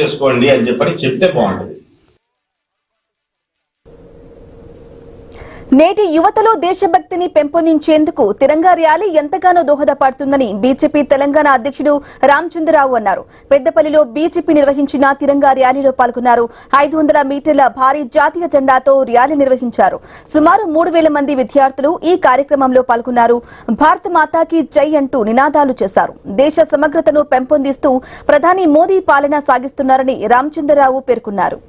చేసుకోండి అని చెప్పని చెప్తే బాగుంటుంది. నేటి యువతలో దేశభక్తిని పెంపొందించేందుకు తిరంగా ర్యాలీ ఎంతగానో దోహదపడుతుందని బీజేపీ తెలంగాణ అధ్యక్షుడు రామచంద్రరావు అన్నారు. పెద్దపల్లిలో బీజేపీ నిర్వహించిన తిరంగా ర్యాలీలో పాల్గొన్నారు. 500 మీటర్ల భారీ జాతీయ జెండాతో ర్యాలీ నిర్వహించారు. సుమారు 3000 మంది విద్యార్థులు ఈ కార్యక్రమంలో పాల్గొన్నారు. భారత మాతాకి జై అంటూ నినాదాలు చేశారు. దేశ సమగ్రతను పెంపొందిస్తూ ప్రధాని మోదీ పాలన సాగిస్తున్నారని రామచంద్రరావు పేర్కొన్నారు.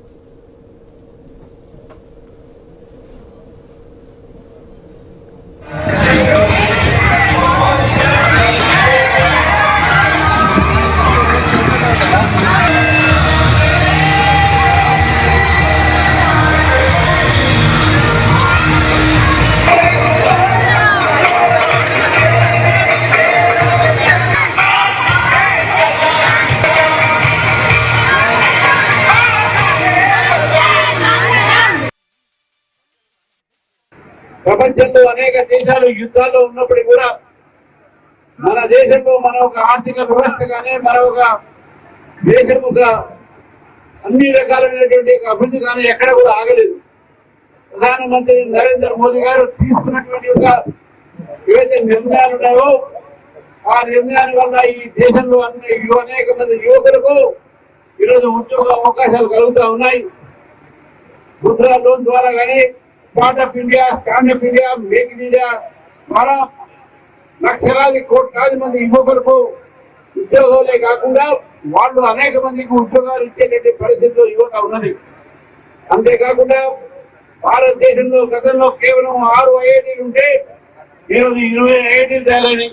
ప్రపంచంలో అనేక దేశాలు యుద్ధాల్లో ఉన్నప్పటికీ కూడా మన దేశంలో మన ఒక ఆర్థిక వ్యవస్థ కానీ మన ఒక దేశం ఒక అన్ని రకాలైనటువంటి అభివృద్ధి కానీ ఎక్కడ కూడా ఆగలేదు. ప్రధానమంత్రి నరేంద్ర మోదీ గారు తీసుకున్నటువంటి ఒక ఏవైతే నిర్ణయాలు ఉన్నాయో ఆ నిర్ణయాల వల్ల ఈ దేశంలో అనేక మంది యువకులకు ఈరోజు ఉద్యోగ అవకాశాలు కలుగుతూ ఉన్నాయి. ముద్రా లోన్ ద్వారా కానీ startup India, standup India, make in India ద్వారా లక్షలాది కోట్లాది మంది యువకులకు ఉద్యోగాలే కాకుండా వాళ్ళు అనేక మందికి ఉద్యోగాలు ఇచ్చేటువంటి పరిస్థితుల్లో యువత ఉన్నది. అంతేకాకుండా భారతదేశంలో గతంలో కేవలం 6 ఐఐటీలు ఉంటే ఈరోజు 20 ఐఐటీలు తయారైనాయి.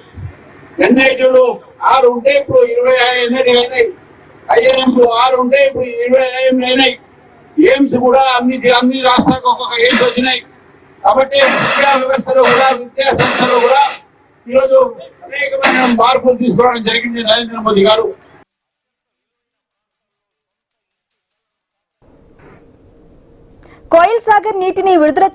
ఎన్ఐటీలు 6 ఉంటే ఇప్పుడు 20 ఎన్ఐటీలు అయినాయి. ఐఐఎంలు 6 ఉంటే ఇప్పుడు 20 ఐఐఎంలు అయినాయి. ఎయిమ్స్ కూడా అన్ని రాష్ట్రాలకు ఒక్కొక్క ఎయిమ్స్ వచ్చినాయి. కాబట్టి విద్యా వ్యవస్థలో కూడా విద్యా సంస్థలో కూడా ఈరోజు అనేకమైన మార్పులు తీసుకురావడం జరిగింది నరేంద్ర మోదీ గారు. కోయిల్ సాగర్ నీటిని విడుదల